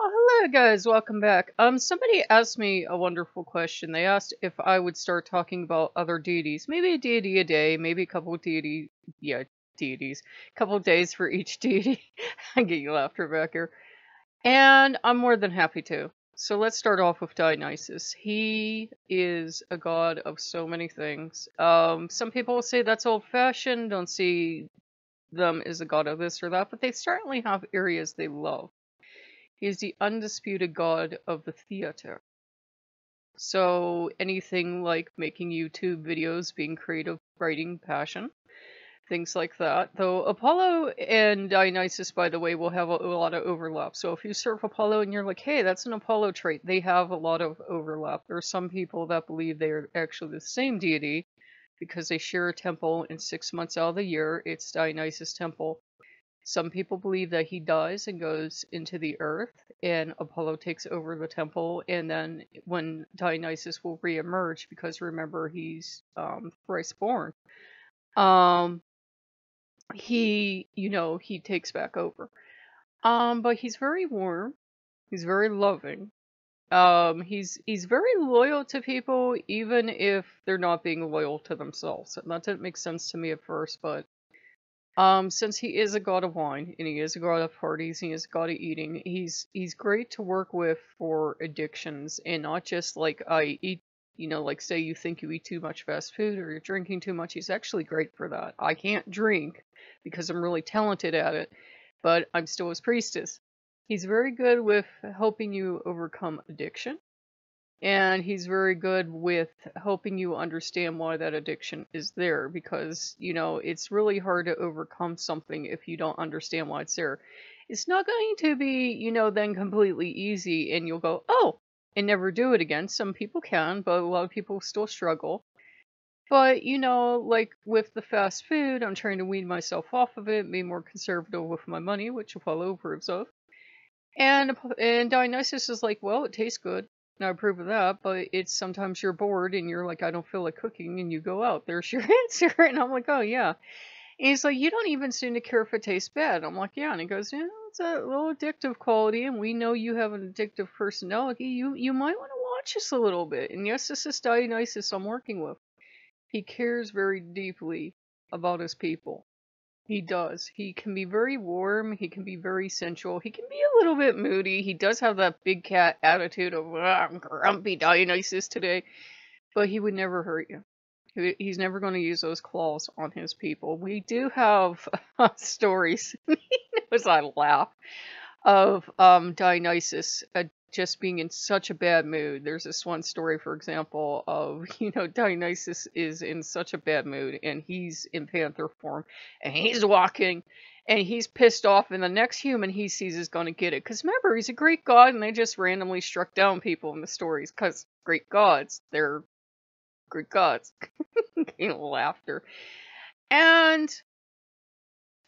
Oh, hello guys, welcome back. Somebody asked me a wonderful question. They asked if I would start talking about other deities. Maybe a deity a day, maybe a couple of deities. A couple of days for each deity. I get you laughter back here. And I'm more than happy to. So let's start off with Dionysus. He is a god of so many things. Some people will say that's old-fashioned, don't see them as a god of this or that, but they certainly have areas they love. He is the undisputed god of the theater. So anything like making YouTube videos, being creative, writing, passion, things like that. Though Apollo and Dionysus, by the way, will have a lot of overlap. So if you serve Apollo and you're like, hey, that's an Apollo trait, they have a lot of overlap. There are some people that believe they are actually the same deity because they share a temple, and 6 months out of the year, it's Dionysus' temple. Some people believe that he dies and goes into the earth, and Apollo takes over the temple, and then when Dionysus will reemerge, because remember, he's thrice born, um, he takes back over. But he's very warm, he's very loving, he's very loyal to people, even if they're not being loyal to themselves. And that didn't make sense to me at first, but since he is a god of wine, and he is a god of parties, and he is a god of eating, he's great to work with for addictions, and not just like I eat, like say you think you eat too much fast food or you're drinking too much. He's actually great for that. I can't drink because I'm really talented at it, but I'm still his priestess. He's very good with helping you overcome addiction. And he's very good with helping you understand why that addiction is there, because, it's really hard to overcome something if you don't understand why it's there. It's not going to be, then completely easy and you'll go, oh, and never do it again. Some people can, but a lot of people still struggle. But, like with the fast food, I'm trying to wean myself off of it, be more conservative with my money, which Apollo approves of. And Dionysus is like, well, it tastes good. And I approve of that, but it's sometimes you're bored and you're like, I don't feel like cooking, and you go out. There's your answer. And I'm like, oh, yeah. And he's like, you don't even seem to care if it tastes bad. I'm like, yeah. And he goes, yeah, it's a little addictive quality, and we know you have an addictive personality. You might want to watch this a little bit. And yes, this is Dionysus I'm working with. He cares very deeply about his people. He does. He can be very warm. He can be very sensual. He can be a little bit moody. He does have that big cat attitude of, I'm grumpy Dionysus today. But he would never hurt you. He's never going to use those claws on his people. We do have stories, as I laugh, of Dionysus just being in such a bad mood. There's this one story, for example, of, Dionysus is in such a bad mood, and he's in panther form, and he's walking, and he's pissed off, and the next human he sees is going to get it. Because remember, he's a Greek god, and they just randomly struck down people in the stories, because Greek gods, they're Greek gods. Laughter. And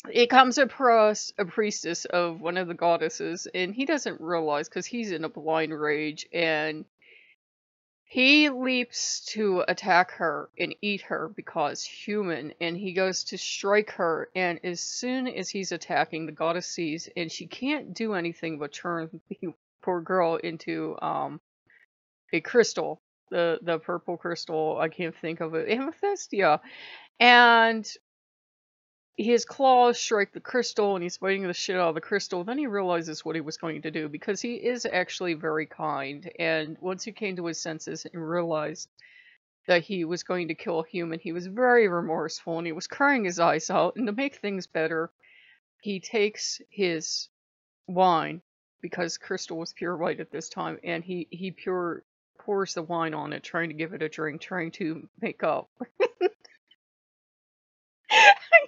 it comes across a priestess of one of the goddesses, and he doesn't realize because he's in a blind rage, and he leaps to attack her and eat her because human, and he goes to strike her, and as soon as he's attacking, the goddess sees, and she can't do anything but turn the poor girl into a crystal, the purple crystal, I can't think of it, amethyst, yeah, and his claws strike the crystal, and he's biting the shit out of the crystal. Then he realizes what he was going to do, because he is actually very kind. And once he came to his senses and realized that he was going to kill a human, he was very remorseful, and he was crying his eyes out. And to make things better, he takes his wine, because crystal was pure white at this time, and he pours the wine on it, trying to give it a drink, trying to make up.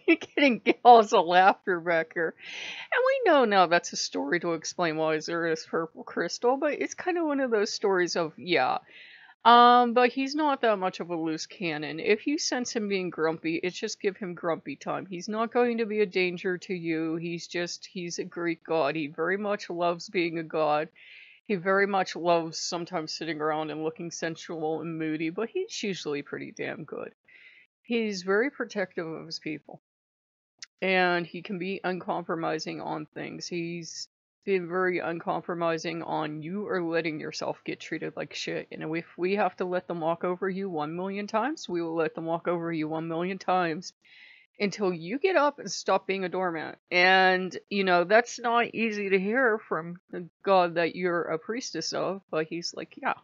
You're getting gals of laughter back here. And we know now that's a story to explain why there is purple crystal, but it's kind of one of those stories of, yeah. But he's not that much of a loose cannon. If you sense him being grumpy, it's just give him grumpy time. He's not going to be a danger to you. He's a Greek god. He very much loves being a god. He very much loves sometimes sitting around and looking sensual and moody, but he's usually pretty damn good. He's very protective of his people. And he can be uncompromising on things. He's been very uncompromising on you are letting yourself get treated like shit. And if we have to let them walk over you 1,000,000 times, we will let them walk over you 1,000,000 times until you get up and stop being a doormat. And, you know, that's not easy to hear from the god that you're a priestess of, but he's like, yeah.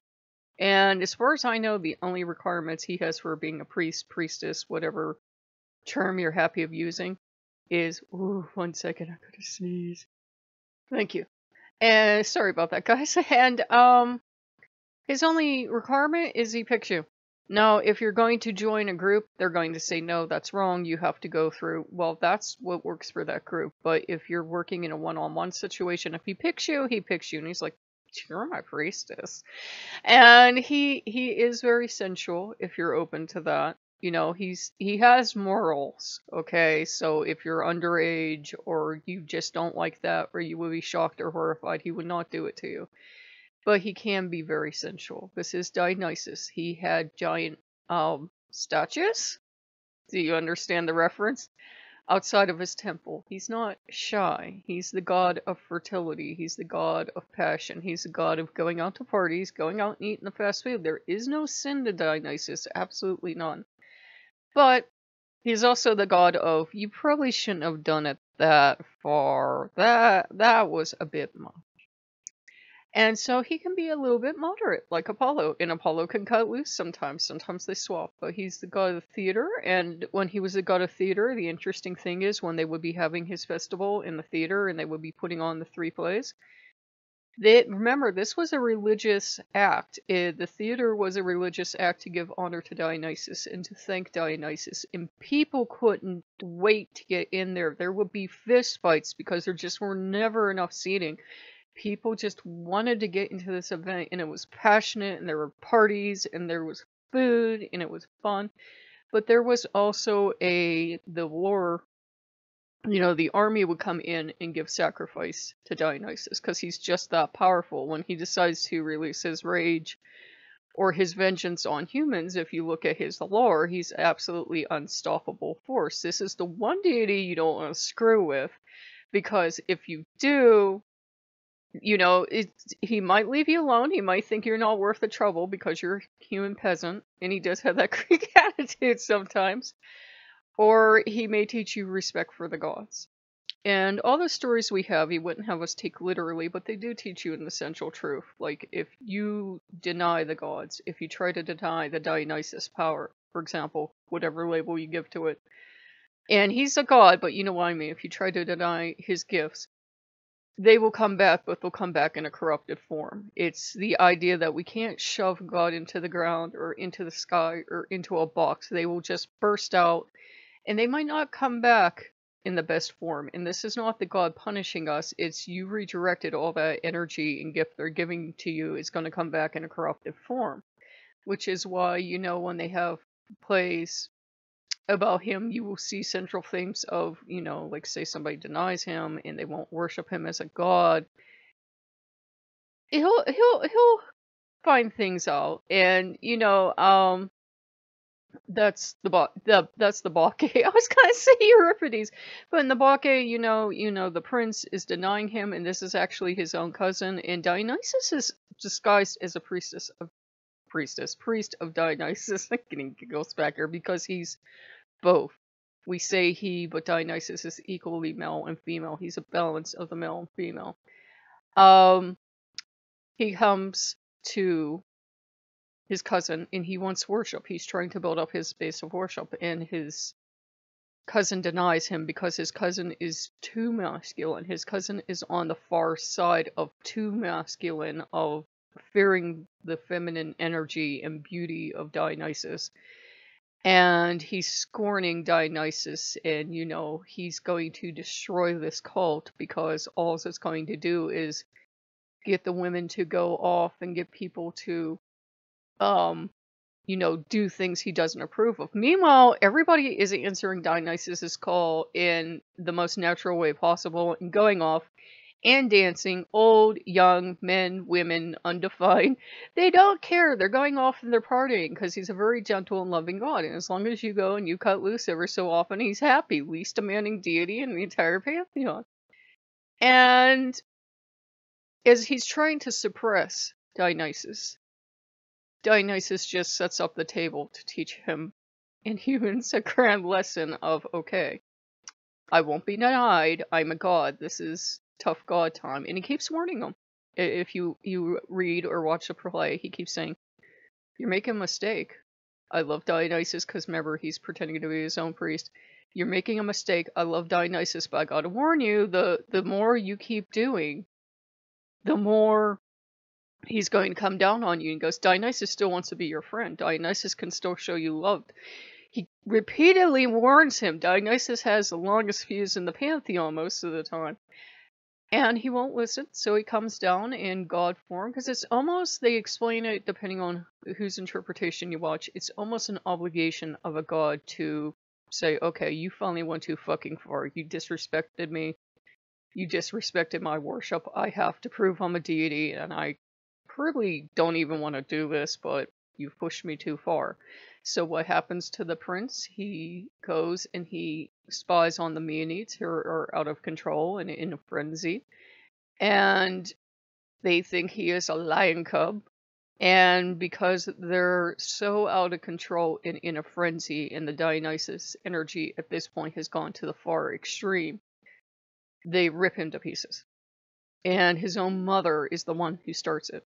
And as far as I know, the only requirements he has for being a priest, priestess, whatever term you're happy of using, is, ooh, 1 second, I gotta sneeze. Thank you. And sorry about that, guys. And his only requirement is he picks you. Now, if you're going to join a group, they're going to say, no, that's wrong. You have to go through, well, that's what works for that group. But if you're working in a one-on-one situation, if he picks you, he picks you. And he's like, you're my priestess. And he is very sensual, if you're open to that. You know, he has morals, okay? So if you're underage or you just don't like that or you will be shocked or horrified, he would not do it to you. But he can be very sensual. This is Dionysus. He had giant statues. Do you understand the reference? Outside of his temple. He's not shy. He's the god of fertility. He's the god of passion. He's the god of going out to parties, going out and eating the fast food. There is no sin to Dionysus. Absolutely none. But he's also the god of, you probably shouldn't have done it that far. That was a bit much. And so he can be a little bit moderate, like Apollo. And Apollo can cut loose sometimes. Sometimes they swap. But he's the god of theater. And when he was the god of theater, the interesting thing is when they would be having his festival in the theater and they would be putting on the 3 plays. Remember, this was a religious act. The theater was a religious act to give honor to Dionysus and to thank Dionysus. And people couldn't wait to get in there. There would be fist fights because there just were never enough seating. People just wanted to get into this event, and it was passionate, and there were parties, and there was food, and it was fun. But there was also the war, you know, the army would come in and give sacrifice to Dionysus, because he's just that powerful. When he decides to release his rage or his vengeance on humans, if you look at his lore, he's absolutely unstoppable force. This is the one deity you don't want to screw with, because if you do, you know, he might leave you alone. He might think you're not worth the trouble because you're a human peasant. And he does have that Greek attitude sometimes. Or he may teach you respect for the gods. And all the stories we have, he wouldn't have us take literally, but they do teach you an essential truth. Like, if you deny the gods, if you try to deny the Dionysus power, for example, whatever label you give to it. And he's a god, but you know what I mean. If you try to deny his gifts, they will come back, but they'll come back in a corrupted form. It's the idea that we can't shove God into the ground or into the sky or into a box. They will just burst out, and they might not come back in the best form. And this is not the God punishing us. It's you redirected all that energy and gift they're giving to you is going to come back in a corrupted form. Which is why, you know, when they have plays about him, you will see central themes of, you know, like say somebody denies him and they won't worship him as a god. He'll find things out, and you know, that's the Bacchae. I was gonna say Euripides, but in the Bacchae, you know, the prince is denying him, and this is actually his own cousin, and Dionysus is disguised as a priest of Dionysus. I'm getting giggles back here because he's both. We say he, but Dionysus is equally male and female. He's a balance of the male and female. He comes to his cousin and he wants worship. He's trying to build up his base of worship, and his cousin denies him because his cousin is too masculine. His cousin is on the far side of too masculine, of fearing the feminine energy and beauty of Dionysus. And he's scorning Dionysus, and, you know, he's going to destroy this cult because all it's going to do is get the women to go off and get people to, you know, do things he doesn't approve of. Meanwhile, everybody is answering Dionysus's call in the most natural way possible and going off and dancing, old, young, men, women, undefined. They don't care. They're going off and they're partying because he's a very gentle and loving God. And as long as you go and you cut loose ever so often, he's happy. Least demanding deity in the entire pantheon. And As he's trying to suppress Dionysus, Dionysus just sets up the table to teach him and humans a grand lesson of, okay, I won't be denied, I'm a god, this is tough god time. And he keeps warning them. If you read or watch the play, he keeps saying, you're making a mistake. I love Dionysus because remember, he's pretending to be his own priest. You're making a mistake. I love Dionysus, but I gotta warn you, the more you keep doing, the more he's going to come down on you. And goes, Dionysus still wants to be your friend. Dionysus can still show you love. He repeatedly warns him. Dionysus has the longest fuse in the pantheon most of the time. And he won't listen, so he comes down in god form, because it's almost, they explain it depending on whose interpretation you watch, it's almost an obligation of a god to say, okay, you finally went too fucking far. You disrespected me. You disrespected my worship. I have to prove I'm a deity, and I probably don't even want to do this, but you've pushed me too far. So what happens to the prince? He goes and he spies on the Meonites, who are out of control and in a frenzy. And they think he is a lion cub. And because they're so out of control and in a frenzy, and the Dionysus energy at this point has gone to the far extreme, they rip him to pieces. And his own mother is the one who starts it.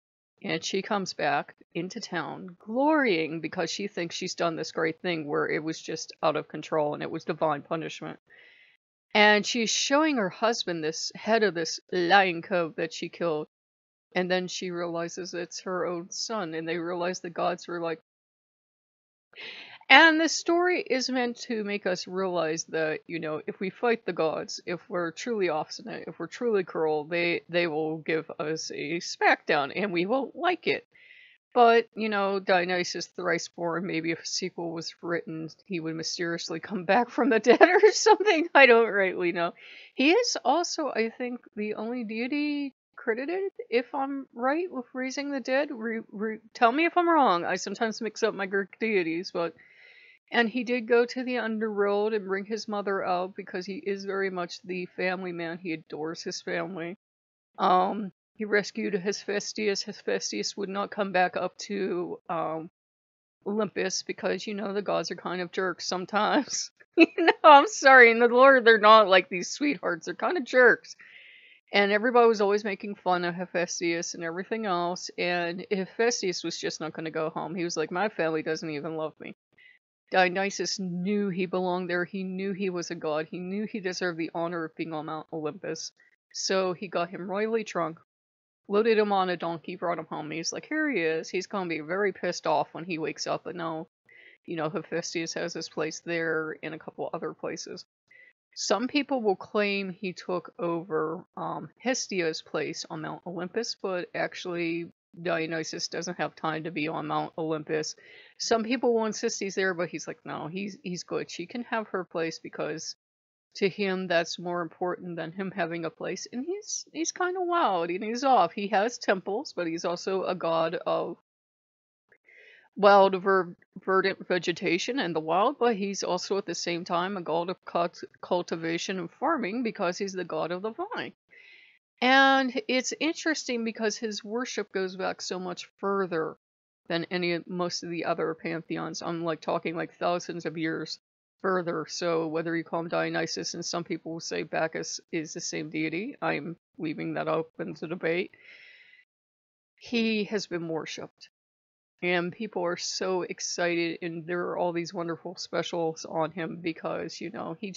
And she comes back into town glorying because she thinks she's done this great thing where it was just out of control and it was divine punishment. And she's showing her husband this head of this lion cub that she killed. And then she realizes it's her own son. And they realize the gods were like... And the story is meant to make us realize that, you know, if we fight the gods, if we're truly obstinate, if we're truly cruel, they will give us a smackdown, and we won't like it. But, you know, Dionysus thrice born, maybe if a sequel was written, he would mysteriously come back from the dead or something. I don't rightly know. He is also, I think, the only deity credited, if I'm right, with raising the dead. Tell me if I'm wrong. I sometimes mix up my Greek deities, but... And he did go to the underworld and bring his mother out because he is very much the family man. He adores his family. He rescued Hephaestus. Hephaestus would not come back up to Olympus because, you know, the gods are kind of jerks sometimes. You know, I'm sorry. In the Lord, they're not like these sweethearts. They're kind of jerks. And everybody was always making fun of Hephaestus and everything else. And Hephaestus was just not going to go home. He was like, my family doesn't even love me. Dionysus knew he belonged there. He knew he was a god. He knew he deserved the honor of being on Mount Olympus. So he got him royally drunk, loaded him on a donkey, brought him home. He's like, here he is. He's going to be very pissed off when he wakes up. But no, you know, Hephaestus has his place there and a couple other places. Some people will claim he took over Hestia's place on Mount Olympus, but actually Dionysus doesn't have time to be on Mount Olympus. Some people will insist he's there, but he's like, no, he's good. She can have her place because to him that's more important than him having a place. And he's kind of wild and he's off. He has temples, but he's also a god of wild verdant vegetation and the wild, but he's also at the same time a god of cultivation and farming because he's the god of the vine. And it's interesting because his worship goes back so much further than most of the other pantheons. I'm like talking like thousands of years further. So whether you call him Dionysus, and some people will say Bacchus is the same deity, I'm leaving that open to debate. He has been worshipped. And people are so excited, and there are all these wonderful specials on him because, you know, he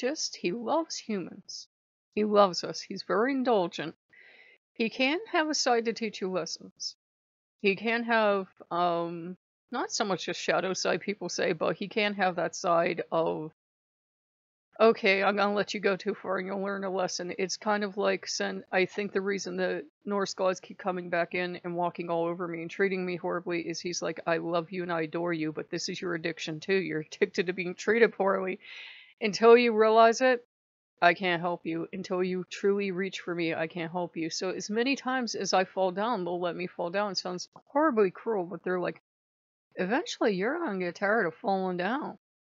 loves humans. He loves us. He's very indulgent. He can have a side to teach you lessons. He can have, not so much a shadow side, people say, but he can have that side of, okay, I'm going to let you go too far and you'll learn a lesson. It's kind of like, I think the reason the Norse gods keep coming back in and walking all over me and treating me horribly is he's like, I love you and I adore you, but this is your addiction too. You're addicted to being treated poorly. Until you realize it, I can't help you. Until you truly reach for me, I can't help you. So as many times as I fall down, they'll let me fall down. It sounds horribly cruel, but they're like, eventually you're going to get tired of falling down.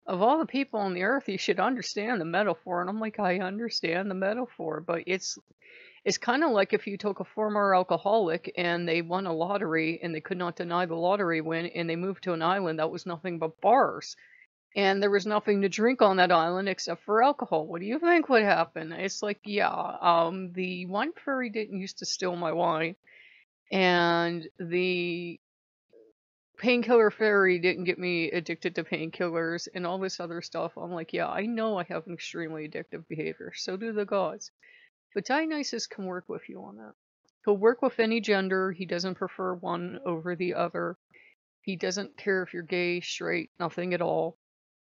Of all the people on the earth, you should understand the metaphor. And I'm like, I understand the metaphor, but it's It's kind of like if you took a former alcoholic and they won a lottery and they could not deny the lottery win and they moved to an island that was nothing but bars. And there was nothing to drink on that island except for alcohol. What do you think would happen? It's like, yeah, the wine fairy didn't used to steal my wine, and the painkiller fairy didn't get me addicted to painkillers and all this other stuff. I'm like, yeah, I know I have an extremely addictive behavior. So do the gods. But Dionysus can work with you on that. He'll work with any gender. He doesn't prefer one over the other. He doesn't care if you're gay, straight, nothing at all.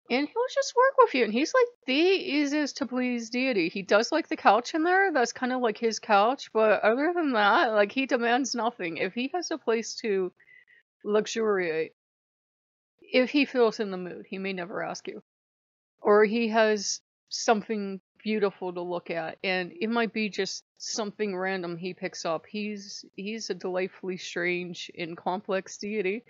And he'll just work with you. And he's like the easiest to please deity. He does like the couch in there. That's kind of like his couch. But other than that, like, he demands nothing. If he has a place to luxuriate, if he feels in the mood, he may never ask you. Or he has something beautiful to look at, and it might be just something random he picks up. He's a delightfully strange and complex deity.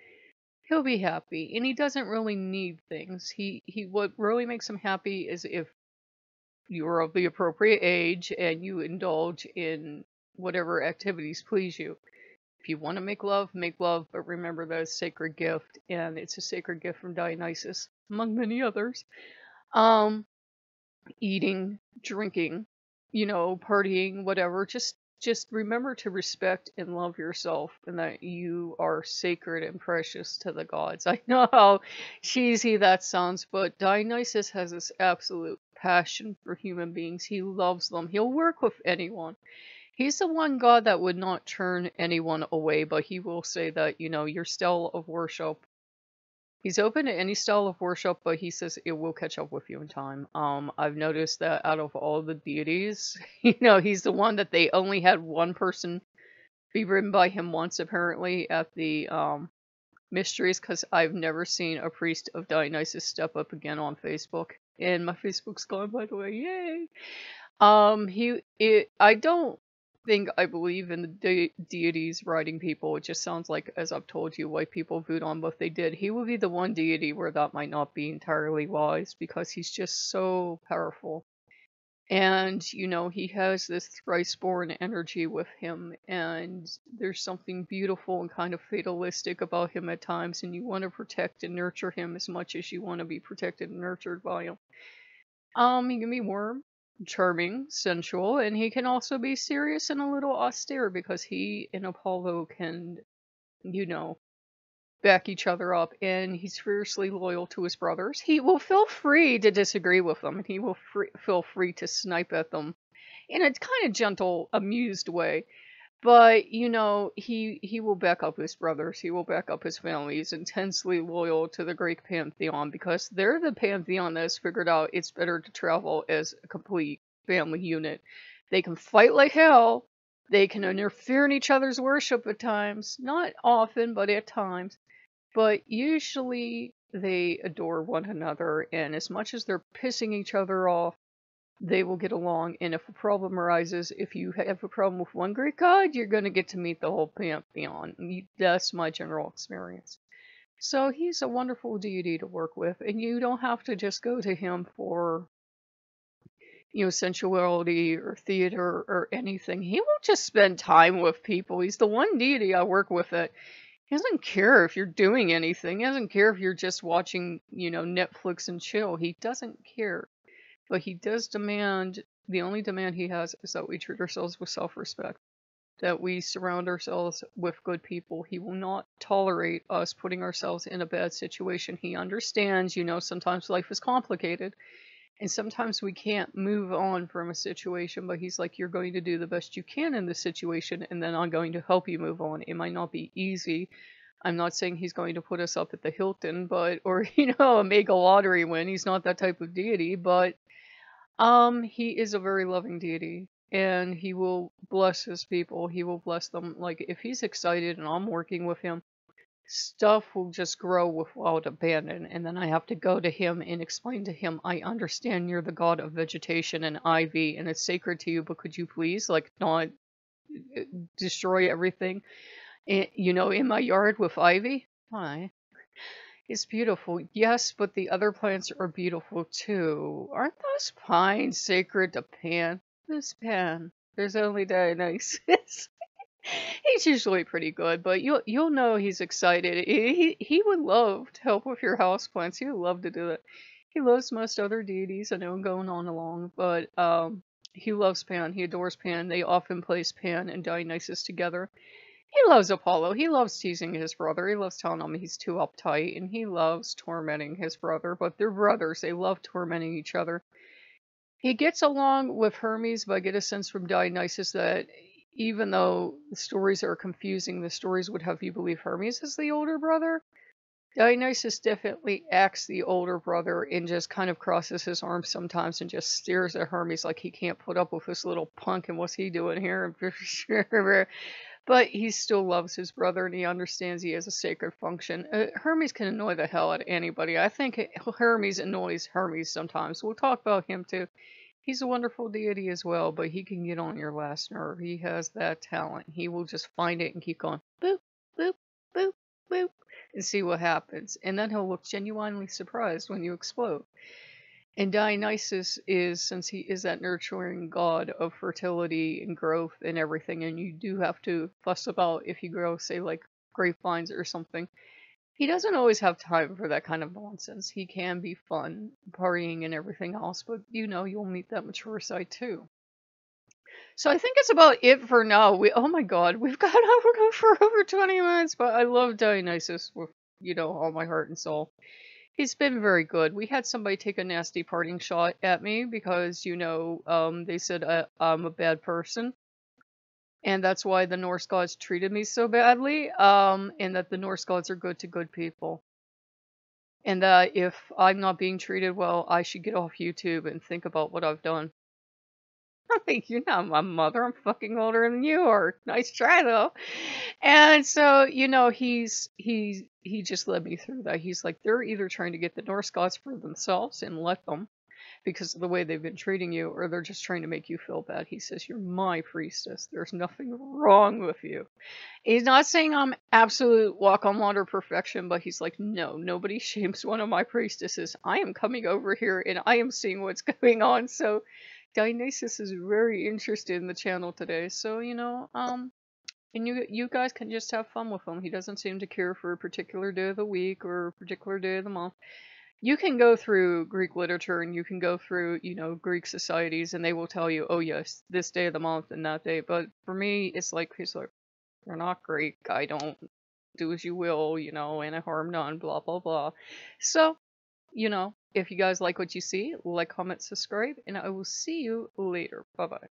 He'll be happy, and he doesn't really need things. He what really makes him happy is if you're of the appropriate age and you indulge in whatever activities please you. If you want to make love, but remember that it's a sacred gift, and it's a sacred gift from Dionysus, among many others. Eating, drinking, partying, whatever. Just remember to respect and love yourself, and that you are sacred and precious to the gods. I know how cheesy that sounds, but Dionysus has this absolute passion for human beings. He loves them. He'll work with anyone. He's the one god that would not turn anyone away, but he will say that, your style of worship. He's open to any style of worship, but he says it will catch up with you in time. I've noticed that out of all the deities, he's the one that they only had one person be written by him once, apparently, at the mysteries, because I've never seen a priest of Dionysus step up again on Facebook. And my Facebook's gone, by the way. Yay! I don't think I believe in the deities riding people. It just sounds like, as I've told you, white people vote on what they did. He will be the one deity where that might not be entirely wise, because he's just so powerful. And, he has this thrice-born energy with him, and there's something beautiful and kind of fatalistic about him at times, and you want to protect and nurture him as much as you want to be protected and nurtured by him. He can be warm, charming, sensual, and he can also be serious and a little austere, because he and Apollo can, back each other up, and he's fiercely loyal to his brothers. He will feel free to disagree with them, and he will feel free to snipe at them in a kind of gentle, amused way. But, he will back up his brothers. He will back up his family. He's intensely loyal to the Greek pantheon, because they're the pantheon that has figured out it's better to travel as a complete family unit. They can fight like hell. They can interfere in each other's worship at times. Not often, but at times. But usually they adore one another, and as much as they're pissing each other off, they will get along. And if a problem arises, if you have a problem with one Greek god, you're going to get to meet the whole pantheon. That's my general experience. So he's a wonderful deity to work with, and you don't have to just go to him for, sensuality or theater or anything. He will just spend time with people. He's the one deity I work with that he doesn't care if you're doing anything. He doesn't care if you're just watching, Netflix and chill. He doesn't care. But he does demand, the only demand he has is that we treat ourselves with self-respect, that we surround ourselves with good people. He will not tolerate us putting ourselves in a bad situation. He understands, sometimes life is complicated, and sometimes we can't move on from a situation, but he's like, you're going to do the best you can in this situation, and then I'm going to help you move on. It might not be easy. I'm not saying he's going to put us up at the Hilton, or, a mega lottery win. He's not that type of deity, but he is a very loving deity, and he will bless his people. He will bless them. Like, if he's excited and I'm working with him, stuff will just grow without abandon, and then I have to go to him and explain to him, I understand you're the god of vegetation and ivy, and it's sacred to you, but could you please, not destroy everything, in my yard with ivy? Why? It's beautiful, yes, but the other plants are beautiful too. Aren't those pines sacred to Pan? Who's Pan? There's only Dionysus. He's usually pretty good, but you'll know he's excited. He would love to help with your houseplants. He would love to do it. He loves most other deities. I know I'm going on along, but he loves Pan. He adores Pan. They often place Pan and Dionysus together. He loves Apollo. He loves teasing his brother. He loves telling him he's too uptight, and he loves tormenting his brother. But they're brothers. They love tormenting each other. He gets along with Hermes, but I get a sense from Dionysus that even though the stories are confusing, the stories would have you believe Hermes is the older brother. Dionysus definitely acts the older brother and just kind of crosses his arms sometimes and just stares at Hermes like he can't put up with this little punk and what's he doing here? But he still loves his brother and he understands he has a sacred function. Hermes can annoy the hell out of anybody. I think Hermes annoys Hermes sometimes. We'll talk about him too. He's a wonderful deity as well, but he can get on your last nerve. He has that talent. He will just find it and keep going boop, boop, boop, boop, and see what happens. And then he'll look genuinely surprised when you explode. And Dionysus is, since he is that nurturing god of fertility and growth and everything, and you do have to fuss about if you grow, say, like grapevines or something, he doesn't always have time for that kind of nonsense. He can be fun, partying and everything else, but you'll meet that mature side too. So I think it's about it for now. Oh my god, we've got over for over 20 minutes, but I love Dionysus with, all my heart and soul. He's been very good. We had somebody take a nasty parting shot at me because, they said I'm a bad person. And that's why the Norse gods treated me so badly. And that the Norse gods are good to good people. And that if I'm not being treated well, I should get off YouTube and think about what I've done. You're not my mother. I'm fucking older than you are. Nice try though. And so, he just led me through that. He's like, they're either trying to get the Norse gods for themselves and let them because of the way they've been treating you, or they're just trying to make you feel bad. He says, you're my priestess. There's nothing wrong with you. He's not saying I'm absolute walk on water perfection, but he's like, no, nobody shames one of my priestesses. I am coming over here and I am seeing what's going on. So Dionysus is very interested in the channel today. So, and you guys can just have fun with him. He doesn't seem to care for a particular day of the week or a particular day of the month. You can go through Greek literature and you can go through, Greek societies and they will tell you, oh yes, this day of the month and that day. But for me, he's like, you're not Greek. I don't do as you will, and I harm none, blah, blah, blah. So, if you guys like what you see, like, comment, subscribe, and I will see you later. Bye-bye.